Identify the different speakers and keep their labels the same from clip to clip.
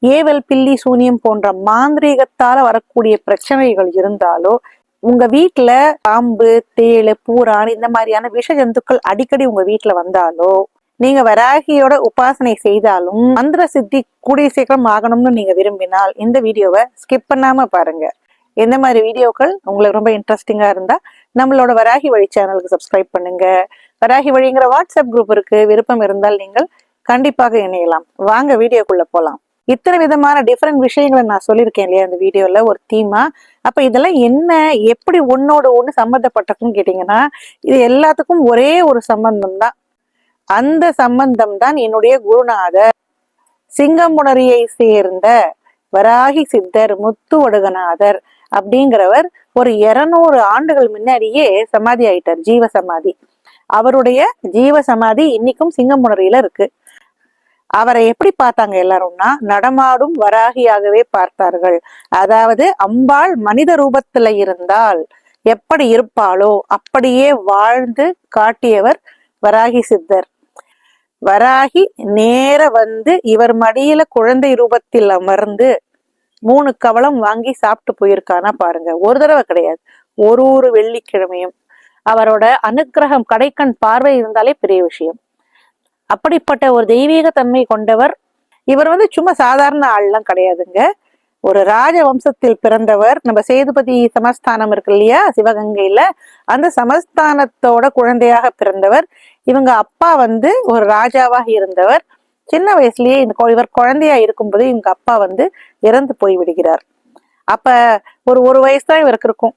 Speaker 1: ஏவல் பில்லி சூனியம் போன்ற மாந்திரீகத்தால வரக்கூடிய பிரச்சனைகள் இருந்தாலோ, உங்க வீட்டுல பாம்பு, தேளு, பூரான் இந்த மாதிரியான விஷ ஜந்துக்கள் அடிக்கடி உங்க வீட்டுல வந்தாலோ, நீங்க வராகியோட உபாசனை செய்தாலும் மந்திர சித்தி கூடிய சீக்கிரம் ஆகணும்னு நீங்க விரும்பினால் இந்த வீடியோவை ஸ்கிப் பண்ணாம பாருங்க. எந்த மாதிரி வீடியோக்கள் உங்களுக்கு ரொம்ப இன்ட்ரெஸ்டிங்கா இருந்தா நம்மளோட வராகி வழி சேனலுக்கு சப்ஸ்கிரைப் பண்ணுங்க. வராகி வழிங்கிற வாட்ஸ்அப் குரூப் இருக்கு, விருப்பம் இருந்தால் நீங்கள் கண்டிப்பாக இணையலாம். வாங்க வீடியோக்குள்ள போலாம். இத்தனை விதமான டிஃப்ரெண்ட் விஷயங்களை நான் சொல்லியிருக்கேன் இல்லையா இந்த வீடியோல ஒரு தீமா. அப்ப இதெல்லாம் என்ன, எப்படி ஒன்னோட ஒண்ணு சம்பந்தப்பட்டதுன்னு கேட்டீங்கன்னா, இது எல்லாத்துக்கும் ஒரே ஒரு சம்பந்தம் தான். அந்த சம்பந்தம் தான் என்னுடைய குருநாதர் சிங்கமுனரியை சேர்ந்த வராகி சித்தர் முத்துவடுகநாதர் அப்படிங்கிறவர் ஒரு 200 ஆண்டுகள் முன்னாடியே சமாதி ஆயிட்டார், ஜீவ சமாதி. அவருடைய ஜீவ சமாதி இன்னைக்கும் சிங்கமுனரியில இருக்கு. அவரை எப்படி பார்த்தாங்க எல்லாரும்னா, நடமாடும் வராகியாகவே பார்த்தார்கள். அதாவது அம்பாள் மனித ரூபத்துல இருந்தால் எப்படி இருப்பாளோ அப்படியே வாழ்ந்து காட்டியவர் வராகி சித்தர். வராகி நேர வந்து இவர் மடியில குழந்தை ரூபத்தில் அமர்ந்து 3 கவளம் வாங்கி சாப்பிட்டு போயிருக்கானா பாருங்க. ஒரு தடவை கிடையாது, ஒரு வெள்ளிக்கிழமையும். அவரோட அனுக்கிரகம், கடைக்கண் பார்வை இருந்தாலே பெரிய விஷயம். அப்படிப்பட்ட ஒரு தெய்வீக தன்மை கொண்டவர் இவர். சும்மா சாதாரண ஆள்லாம் கிடையாதுங்க. ஒரு ராஜ வம்சத்தில் பிறந்தவர். நம்ம சேதுபதி சமஸ்தானம் இருக்கு இல்லையா சிவகங்கையில, அந்த சமஸ்தானத்தோட குழந்தையாக பிறந்தவர். இவங்க அப்பா ஒரு ராஜாவாக இருந்தவர். சின்ன வயசுலயே இவர் குழந்தையா இருக்கும்போது இவங்க அப்பா இறந்து போய் விடுகிறார். அப்ப ஒரு வயசு தான் இவருக்கு இருக்கும்.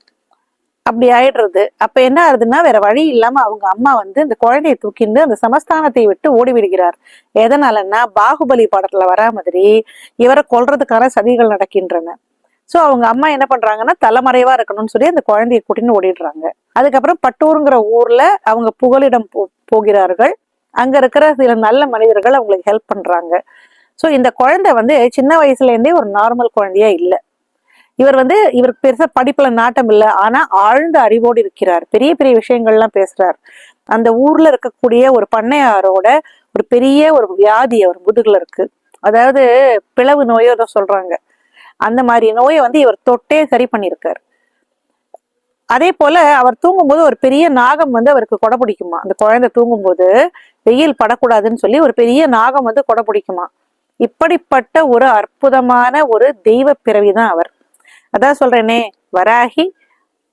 Speaker 1: அப்படி ஆயிடுறது. அப்ப என்ன ஆகுதுன்னா, வேற வழி இல்லாம அவங்க அம்மா இந்த குழந்தையை தூக்கிண்டு அந்த சமஸ்தானத்தை விட்டு ஓடி விடுகிறார். எதனாலன்னா, பாகுபலி படத்துல வரா மாதிரி இவரை கொல்றதுக்கான சதிகள் நடக்கின்றன. சோ அவங்க அம்மா என்ன பண்றாங்கன்னா, தலைமறைவா இருக்கணும்னு சொல்லி அந்த குழந்தையை கூட்டின்னு ஓடிடுறாங்க. அதுக்கப்புறம் பட்டூருங்கிற ஊர்ல அவங்க புகலிடம் போகிறார்கள். அங்க இருக்கிற சில நல்ல மனிதர்கள் அவங்களுக்கு ஹெல்ப் பண்றாங்க. சோ இந்த குழந்தை சின்ன வயசுல இருந்தே ஒரு நார்மல் குழந்தையா இல்ல. இவருக்கு பெருசா படிப்புல நாட்டம் இல்லை, ஆனா ஆழ்ந்த அறிவோடு இருக்கிறார். பெரிய பெரிய விஷயங்கள்லாம் பேசுறார். அந்த ஊர்ல இருக்கக்கூடிய ஒரு பண்ணையாரோட ஒரு பெரிய ஒரு வியாதி அவர் முதுகுல இருக்கு. அதாவது பிளவு நோயோ தான் சொல்றாங்க. அந்த மாதிரி நோயை இவர் தொட்டே சரி பண்ணியிருக்காரு. அதே போல அவர் தூங்கும்போது ஒரு பெரிய நாகம் அவருக்கு கொடை பிடிக்குமா. அந்த குழந்தை தூங்கும்போது வெயில் படக்கூடாதுன்னு சொல்லி ஒரு பெரிய நாகம் கொடை பிடிக்குமா. இப்படிப்பட்ட ஒரு அற்புதமான ஒரு தெய்வ பிறவிதான் அவர். அதான் சொல்றேனே, வராகி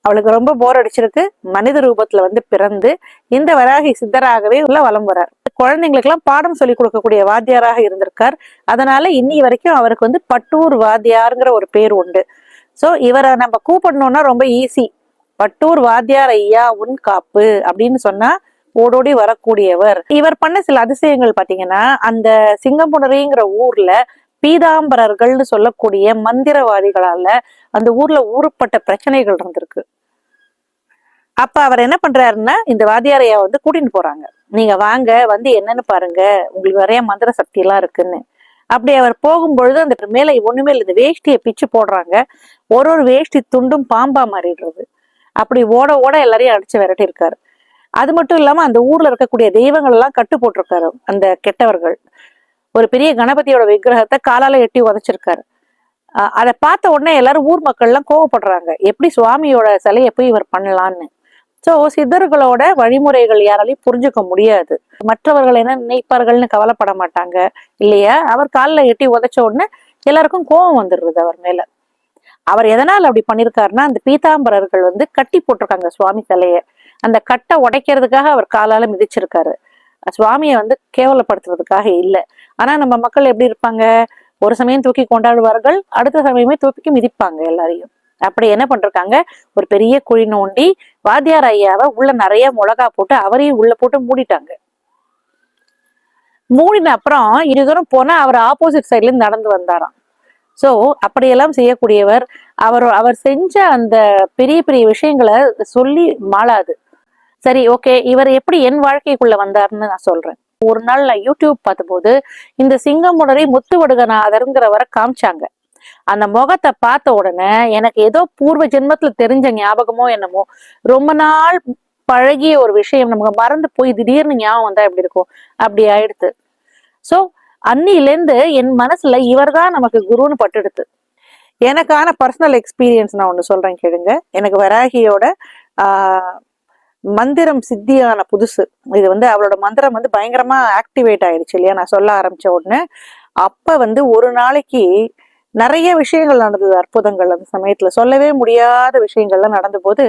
Speaker 1: அவளுக்கு ரொம்ப போர் அடிச்சிருக்கு. மனித ரூபத்துல பிறந்து இந்த வராகி சித்தராகவே உள்ள வலம் வரார். குழந்தைங்களுக்கு எல்லாம் பாடம் சொல்லி கொடுக்கக்கூடிய வாத்தியாராக இருந்திருக்கார். அதனால இன்னி வரைக்கும் அவருக்கு பட்டூர் வாத்தியாருங்கிற ஒரு பேர் உண்டு. சோ இவரை நம்ம கூப்பிடணும்னா ரொம்ப ஈஸி. பட்டூர் வாத்தியார் ஐயா உன் காப்பு அப்படின்னு சொன்னா ஓடோடி வரக்கூடியவர். இவர் பண்ண சில அதிசயங்கள் பாத்தீங்கன்னா, அந்த சிங்கமுனரிங்கிற ஊர்ல பீதாம்பரர்கள்னு சொல்லக்கூடிய மந்திரவாதிகளால அந்த ஊர்ல ஊருப்பட்ட பிரச்சனைகள் இருந்திருக்கு. அப்ப அவர் என்ன பண்றாருன்னா, இந்த வாத்தியாரையா கூட்டின்னு போறாங்க. நீங்க வாங்க, என்னன்னு பாருங்க, உங்களுக்கு நிறைய மந்திர சக்தி எல்லாம் இருக்குன்னு. அப்படி அவர் போகும்பொழுது அந்த மேல ஒண்ணுமே இல்லை, இந்த வேஷ்டியை பிச்சு போடுறாங்க. ஒரு வேஷ்டி துண்டும் பாம்பா மாறிடுறது. அப்படி ஓட ஓட எல்லாரையும் அடிச்சு விரட்டி இருக்காரு. அது மட்டும் இல்லாம அந்த ஊர்ல இருக்கக்கூடிய தெய்வங்கள் எல்லாம் கட்டு போட்டிருக்காரு அந்த கெட்டவர்கள். ஒரு பெரிய கணபதியோட விக்கிரகத்தை காலால எட்டி உதைச்சிருக்காரு. அதை பார்த்த உடனே எல்லாரும் ஊர் மக்கள் எல்லாம் கோவப்படுறாங்க, எப்படி சுவாமியோட சிலையை போய் இவர் பண்ணலான்னு. சோ சித்தர்களோட வழிமுறைகள் யாராலையும் புரிஞ்சுக்க முடியாது. மற்றவர்கள் என்ன நினைப்பார்கள்னு கவலைப்பட மாட்டாங்க இல்லையா. அவர் காலில் எட்டி உதைச்ச உடனே எல்லாருக்கும் கோபம் வந்துடுறது அவர் மேல. அவர் எதனால் அப்படி பண்ணிருக்காருன்னா, அந்த பீதாம்பரர்கள் கட்டி போட்டிருக்காங்க சுவாமி சிலைய. அந்த கட்டை உடைக்கிறதுக்காக அவர் காலால மிதிச்சிருக்காரு. சுவாமியை கேவலப்படுத்துறதுக்காக இல்லை. ஆனா நம்ம மக்கள் எப்படி இருப்பாங்க, ஒரு சமயம் தூக்கி கொண்டாடுவார்கள், அடுத்த சமயமே தூக்கி மிதிப்பாங்க எல்லாரையும். அப்படி என்ன பண்றாங்க, ஒரு பெரிய குழி நோண்டி வாத்தியார் ஐயாவை உள்ள நிறைய மிளகா போட்டு அவரையும் உள்ள போட்டு மூடிட்டாங்க. மூடின அப்புறம் இரு தூரம் போனா அவர் ஆப்போசிட் சைட்ல இருந்து நடந்து வந்தாராம். சோ அப்படியெல்லாம் செய்யக்கூடியவர். அவர் செஞ்ச அந்த பெரிய பெரிய விஷயங்களை சொல்லி மாளாது. சரி, ஓகே, இவர் எப்படி என் வாழ்க்கைக்குள்ள வந்தாருன்னு நான் சொல்றேன். ஒரு நாள் நான் யூடியூப் பார்த்தபோது இந்த சிங்கமுனரி முத்துவடுகநாதருங்கிறவரை காமிச்சாங்க. அந்த முகத்தை பார்த்த உடனே எனக்கு ஏதோ பூர்வ ஜென்மத்துல தெரிஞ்ச ஞாபகமோ என்னமோ, ரொம்ப நாள் பழகிய ஒரு விஷயம் நமக்கு மறந்து போய் திடீர்னு ஞாபகம் வந்தா எப்படி இருக்கும், அப்படி ஆயிடுத்து. சோ அன்னிலேருந்து என் மனசுல இவர்தான் நமக்கு குருன்னு பட்டுடுது. எனக்கான பர்சனல் எக்ஸ்பீரியன்ஸ் நான் ஒண்ணு சொல்றேன் கேளுங்க. எனக்கு வராகியோட மந்திரம் சித்தியான புதுசு. இது அவளோட மந்திரம் பயங்கரமா ஆக்டிவேட் ஆயிடுச்சு இல்லையா, நான் சொல்ல ஆரம்பிச்ச உடனே. அப்ப ஒரு நாளைக்கு நிறைய விஷயங்கள் நடந்தது, அற்புதங்கள். அந்த சமயத்துல சொல்லவே முடியாத விஷயங்கள்லாம் நடந்த போது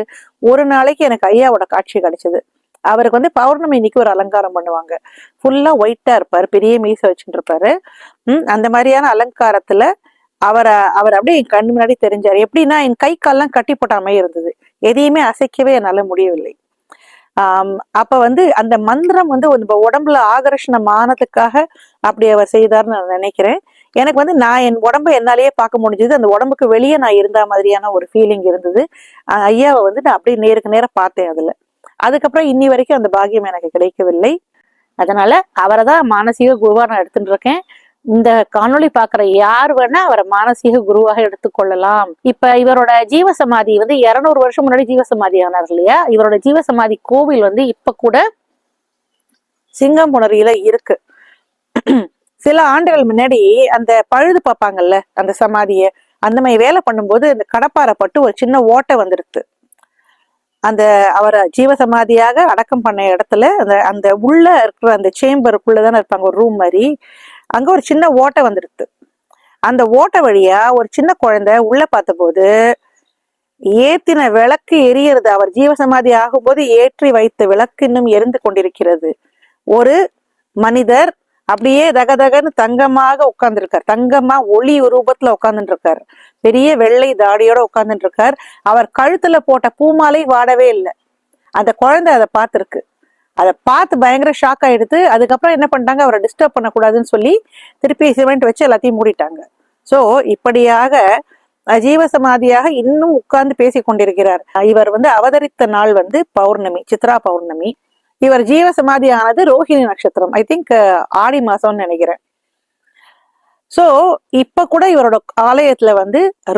Speaker 1: ஒரு நாளைக்கு எனக்கு ஐயாவோட காட்சி கிடைச்சது. அவருக்கு பௌர்ணமி இன்னைக்கு ஒரு அலங்காரம் பண்ணுவாங்க. ஃபுல்லா ஒயிட்டா இருப்பாரு, பெரிய மீசை வச்சுட்டு இருப்பாரு. அந்த மாதிரியான அலங்காரத்துல அவர் அப்படியே என் கண்ணு முன்னாடி தெரிஞ்சாரு. எப்படின்னா என் கை கால்லாம் கட்டி போட்ட மாதிரி இருந்தது, எதையுமே அசைக்கவே என்னால முடியவில்லை. அப்ப அந்த மந்திரம் உடம்புல ஆகர்ஷணம் ஆனதுக்காக அப்படி அவர் செய்தார்னு நான் நினைக்கிறேன். எனக்கு நான் என் உடம்பை என்னாலேயே பார்க்க முடிஞ்சது. அந்த உடம்புக்கு வெளியே நான் இருந்த மாதிரியான ஒரு ஃபீலிங் இருந்தது. ஐயாவை நான் அப்படியே நேருக்கு நேரம் பார்த்தேன் அதுல. அதுக்கப்புறம் இன்னி வரைக்கும் அந்த பாக்கியம் எனக்கு கிடைக்கவில்லை. அதனால அவரை தான் மானசீக குருவா நான் எடுத்துட்டு இருக்கேன். இந்த காணொளி பாக்குற யார் வேணா அவரை மானசீக குருவாக எடுத்துக்கொள்ளலாம். இப்ப இவரோட ஜீவசமாதி 200 வருஷம் முன்னாடி ஜீவசமாதி ஆனார் இல்லையா. இவரோட ஜீவசமாதி கோவில் இப்ப கூட சிங்கம்புணரியில இருக்கு. சில ஆண்டுகள் முன்னாடி அந்த பழுது பார்ப்பாங்கல்ல அந்த சமாதிய, அந்த மாதிரி வேலை பண்ணும்போது இந்த கடப்பாறை பட்டு ஒரு சின்ன ஓட்டை வந்துடுது. அந்த அவரை ஜீவசமாதியாக அடக்கம் பண்ண இடத்துல அந்த உள்ள இருக்கிற அந்த சேம்பருக்குள்ளதானே இருப்பாங்க, ஒரு ரூம் மாதிரி. அங்க ஒரு சின்ன ஓட்டை வந்துடுது. அந்த ஓட்டை வழியா ஒரு சின்ன குழந்தை உள்ள பார்த்த போது ஏத்தின விளக்கு எரியறது. அவர் ஜீவசமாதி ஆகும் போது ஏற்றி வைத்த விளக்கு இன்னும் எரிந்து கொண்டிருக்கிறது. ஒரு மனிதர் அப்படியே தகதகன்னு தங்கமாக உட்கார்ந்துருக்கார். தங்கமா ஒளி ரூபத்துல உட்கார்ந்துட்டு இருக்காரு. பெரிய வெள்ளை தாடியோட உட்கார்ந்துட்டு இருக்கார். அவர் கழுத்துல போட்ட பூமாலை வாடவே இல்லை. அந்த குழந்தை அதை பார்த்துருக்கு. அதை பார்த்து பயங்கர ஷாக் ஆயிடுது. அதுக்கப்புறம் என்ன பண்ணிட்டாங்க, அவரை டிஸ்டர்ப் பண்ணக்கூடாதுன்னு சொல்லி திருப்பி சிமெண்ட் வச்சு எல்லாத்தையும் மூடிட்டாங்க. சோ இப்படியாக ஜீவசமாதியாக இன்னும் உட்கார்ந்து பேசி கொண்டிருக்கிறார். இவர் அவதரித்த நாள் பௌர்ணமி, சித்ரா பௌர்ணமி. இவர் ஜீவசமாதி ஆனது ரோஹிணி நட்சத்திரம், ஐ திங்க் ஆடி மாசம்னு நினைக்கிறேன். சோ இப்ப கூட இவரோட ஆலயத்துல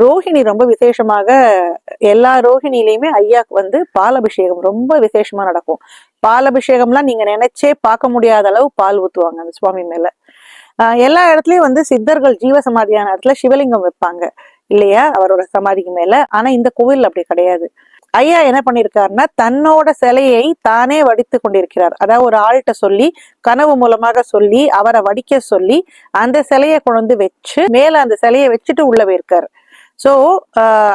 Speaker 1: ரோஹிணி ரொம்ப விசேஷமாக, எல்லா ரோஹிணிலையுமே ஐயாக்கு பாலபிஷேகம் ரொம்ப விசேஷமா நடக்கும். பாலபிஷேகம்லாம் நீங்க நினைச்சே பார்க்க முடியாத அளவு பால் ஊத்துவாங்க அந்த சுவாமி மேல. எல்லா இடத்துலயும் சித்தர்கள் ஜீவசமாதியான இடத்துல சிவலிங்கம் வைப்பாங்க இல்லையா அவரோட சமாதிக்கு மேல. ஆனா இந்த கோவில் அப்படி கிடையாது. ஐயா என்ன பண்ணிருக்காருன்னா தன்னோட சிலையை தானே வடித்து கொண்டிருக்கிறார். அதாவது ஒரு ஆள்கிட்ட சொல்லி, கனவு மூலமாக சொல்லி, அவரை வடிக்க சொல்லி அந்த சிலையை கொண்டு வச்சு மேல அந்த சிலையை வச்சுட்டு உள்ள போயிருக்காரு. சோ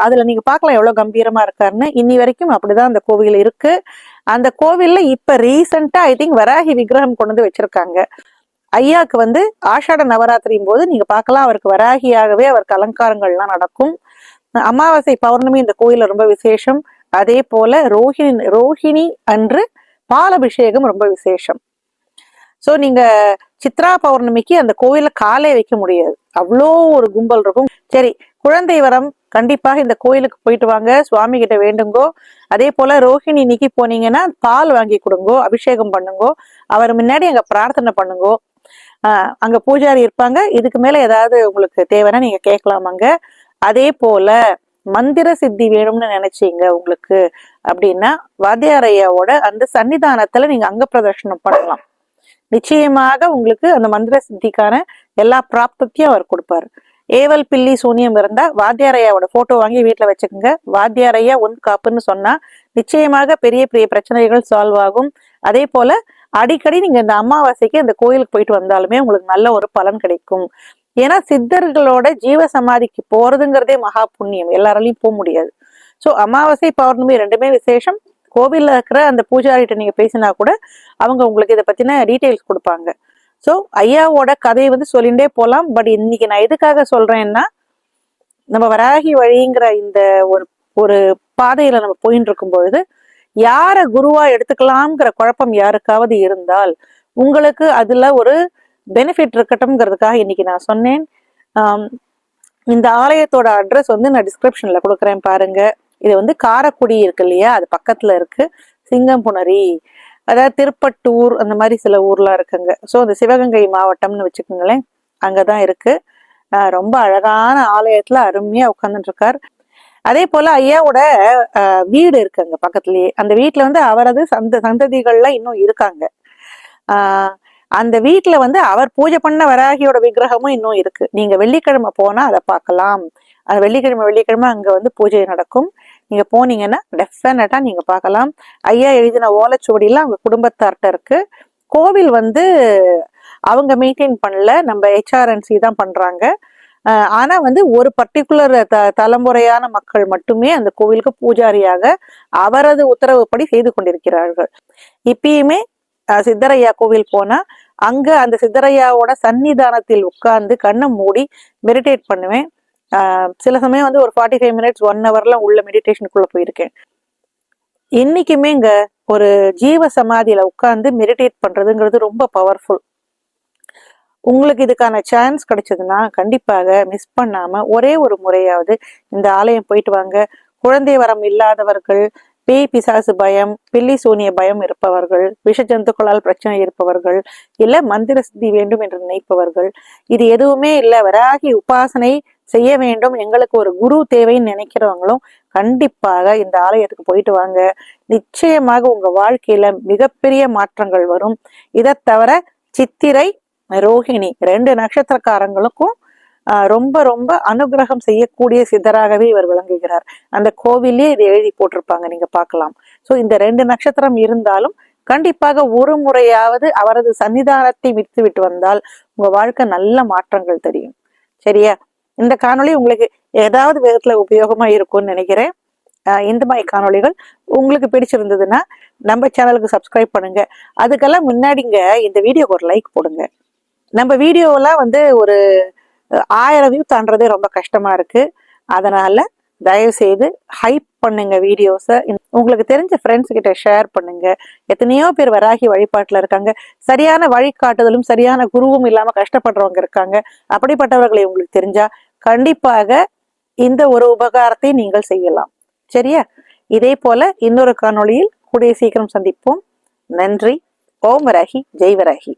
Speaker 1: அதுல நீங்க பாக்கலாம் எவ்வளவு கம்பீரமா இருக்காருன்னு. இன்னி வரைக்கும் அப்படிதான் அந்த கோவில் இருக்கு. அந்த கோவில்ல இப்ப ரீசெண்டா ஐ திங்க் வராகி விக்கிரகம் கொண்டு வச்சிருக்காங்க. ஐயாக்கு ஆஷாட நவராத்திரியும் போது நீங்க பார்க்கலாம், அவருக்கு வராகியாகவே அவருக்கு அலங்காரங்கள்லாம் நடக்கும். அமாவாசை பௌர்ணமி இந்த கோயில்ல ரொம்ப விசேஷம். அதே போல ரோஹிணி அன்று பாலபிஷேகம் ரொம்ப விசேஷம். சோ நீங்க சித்ரா பௌர்ணமிக்கு அந்த கோயில காலே வைக்க முடியாது, அவ்வளோ ஒரு கும்பல் இருக்கும். சரி, குழந்தை வரம் கண்டிப்பாக இந்த கோயிலுக்கு போயிட்டு வாங்க, சுவாமி கிட்ட வேண்டுங்கோ. அதே போல ரோஹிணி இன்னைக்கு போனீங்கன்னா பால் வாங்கி கொடுங்கோ, அபிஷேகம் பண்ணுங்கோ, அவர் முன்னாடி அங்க பிரார்த்தனை பண்ணுங்கோ. அங்க பூஜாரி இருப்பாங்க. இதுக்கு மேல ஏதாவது உங்களுக்கு தேவைன்னா நீங்க கேட்கலாமாங்க. அதே போல மந்திர சித்தி வேணும்னு நினைச்சீங்க உங்களுக்கு அப்படின்னா வாத்தியாரையாவோட அந்த சன்னிதானத்துல நீங்க அங்க பிரதர்ஷனம் பண்ணலாம். நிச்சயமாக உங்களுக்கு அந்த மந்திர சித்திக்கான எல்லா பிராப்தத்தையும் அவர் கொடுப்பாரு. ஏவல் பில்லி சூனியம் இருந்தா வாத்தியாரையாவோட போட்டோ வாங்கி வீட்டுல வச்சுக்கோங்க. வாத்தியாரையா உன் காப்புன்னு சொன்னா நிச்சயமாக பெரிய பெரிய பிரச்சனைகள் சால்வ் ஆகும். அதே போல அடிக்கடி நீங்க இந்த அமாவாசைக்கு அந்த கோயிலுக்கு போயிட்டு வந்தாலுமே உங்களுக்கு நல்ல ஒரு பலன் கிடைக்கும். ஏன்னா சித்தர்களோட ஜீவசமாதிக்கு போறதுங்கிறதே மகா புண்ணியம், எல்லாராலையும் போக முடியாது. சோ அமாவாசை பௌர்ணமி ரெண்டுமே விசேஷம். கோவில்ல இருக்கிற அந்த பூஜாரிட்ட நீங்க பேசினா கூட அவங்க உங்களுக்கு இதை பத்தின டீட்டெயில்ஸ் கொடுப்பாங்க. சோ ஐயாவோட கதையை சொல்லிண்டே போலாம். பட் இன்னைக்கு நான் எதுக்காக சொல்றேன்னா, நம்ம வராகி வழிங்கிற இந்த ஒரு பாதையில நம்ம போயிட்டு இருக்கும் பொழுது யார குருவா எடுத்துக்கலாம்ங்கிற குழப்பம் யாருக்காவது இருந்தால் உங்களுக்கு அதுல ஒரு பெனிஃபிட் இருக்கட்டும்ங்கிறதுக்காக இன்னைக்கு நான் சொன்னேன். இந்த ஆலயத்தோட அட்ரஸ் நான் டிஸ்கிரிப்ஷன்ல கொடுக்குறேன் பாருங்க. இது காரக்குடி இருக்கு இல்லையா, அது பக்கத்துல இருக்கு. சிங்கம்புணரி, அதாவது திருப்பட்டூர், அந்த மாதிரி சில ஊர்லாம் இருக்குங்க. ஸோ அந்த சிவகங்கை மாவட்டம்னு வச்சுக்கோங்களேன், அங்கதான் இருக்கு. ரொம்ப அழகான ஆலயத்துல அருமையா உட்கார்ந்துட்டு இருக்கார். அதே போல ஐயாவோட வீடு இருக்கு அங்க பக்கத்துலயே. அந்த வீட்டுல அவரது சந்ததிகள்லாம் இன்னும் இருக்காங்க. அந்த வீட்டுல வந்து அவர் பூஜை பண்ண வராகியோட விக்கிரகமும் இன்னும் இருக்கு. நீங்க வெள்ளிக்கிழமை போனா அதை பார்க்கலாம். அது வெள்ளிக்கிழமை அங்க வந்து பூஜை நடக்கும். நீங்க போனீங்கன்னா டெஃபினட்டா நீங்க பார்க்கலாம். ஐயா எழுதின ஓலைச்சுவடியெல்லாம் அவங்க குடும்பத்தார்ட்ட இருக்கு. கோவில் வந்து அவங்க மெயின்டைன் பண்ணல, நம்ம HRNC தான் பண்றாங்க. ஆனா வந்து ஒரு பர்டிகுலர் தலைமுறையான மக்கள் மட்டுமே அந்த கோவிலுக்கு பூஜாரியாக அவரது உத்தரவுப்படி செய்து கொண்டிருக்கிறார்கள். இப்பயுமே சித்தரையா கோவில் போனா அங்க அந்த சித்தரையாவோட சன்னிதானத்தில் உட்கார்ந்து கண்ணை மூடி மெடிடேட் பண்ணுவேன். சில சமயம் வந்து ஒரு 45 மினிட்ஸ் 1 ஹவர்லாம் உள்ள மெடிடேஷனுக்குள்ள போயிருக்கேன். இன்னைக்குமே இங்க ஒரு ஜீவ சமாதியில உட்கார்ந்து மெடிடேட் பண்றதுங்கிறது ரொம்ப பவர்ஃபுல். உங்களுக்கு இதுக்கான சான்ஸ் கிடைச்சதுன்னா கண்டிப்பாக மிஸ் பண்ணாம ஒரே ஒரு முறையாவது இந்த ஆலயம் போயிட்டு வாங்க. குழந்தை வரம் இல்லாதவர்கள், பேய் பிசாசு பயம், பில்லி சூனிய பயம் இருப்பவர்கள், விஷ ஜந்துக்களால் பிரச்சனை இருப்பவர்கள், இல்ல மந்திர சித்தி வேண்டும் என்று நினைப்பவர்கள், இது எதுவுமே இல்ல வராகி உபாசனை செய்ய வேண்டும், எங்களுக்கு ஒரு குரு தேவைன்னு நினைக்கிறவங்களும் கண்டிப்பாக இந்த ஆலயத்துக்கு போயிட்டு வாங்க. நிச்சயமாக உங்க வாழ்க்கையில மிகப்பெரிய மாற்றங்கள் வரும். இதை தவிர சித்திரை, ரோஹிணி 2 நட்சத்திரக்காரங்களுக்கும் ரொம்ப ரொம்ப அனுகிரகம் செய்யக்கூடிய சித்தராகவே இவர் விளங்குகிறார். அந்த கோவிலே இது எழுதி போட்டிருப்பாங்க, நீங்க பார்க்கலாம். சோ இந்த 2 நட்சத்திரம் இருந்தாலும் கண்டிப்பாக ஒரு முறையாவது அவரது சன்னிதானத்தை விட்டு வந்தால் உங்க வாழ்க்கை நல்ல மாற்றங்கள் தெரியும். சரியா? இந்த காணொளி உங்களுக்கு ஏதாவது விதத்துல உபயோகமா இருக்கும்னு நினைக்கிறேன். இந்த மாதிரி காணொளிகள் உங்களுக்கு பிடிச்சிருந்ததுன்னா நம்ம சேனலுக்கு சப்ஸ்கிரைப் பண்ணுங்க. அதுக்கெல்லாம் முன்னாடிங்க இந்த வீடியோக்கு ஒரு லைக் போடுங்க. நம்ம வீடியோலாம் வந்து ஒரு 1000 வியூ தாண்டதே ரொம்ப கஷ்டமா இருக்கு. அதனால தயவு செய்து ஹைப் பண்ணுங்க வீடியோஸை. உங்களுக்கு தெரிஞ்ச ஃப்ரெண்ட்ஸ் கிட்ட ஷேர் பண்ணுங்க. எத்தனையோ பேர் வராகி வழிபாட்டுல இருக்காங்க. சரியான வழிகாட்டுதலும் சரியான குருவும் இல்லாம கஷ்டப்படுறவங்க இருக்காங்க. அப்படிப்பட்டவர்களை உங்களுக்கு தெரிஞ்சா கண்டிப்பாக இந்த ஒரு உபகாரத்தை நீங்கள் செய்யலாம். சரியா? இதே போல இன்னொரு காணொளியில் கூடிய சீக்கிரம் சந்திப்போம். நன்றி. ஓம் வராகி, ஜெய் வராகி.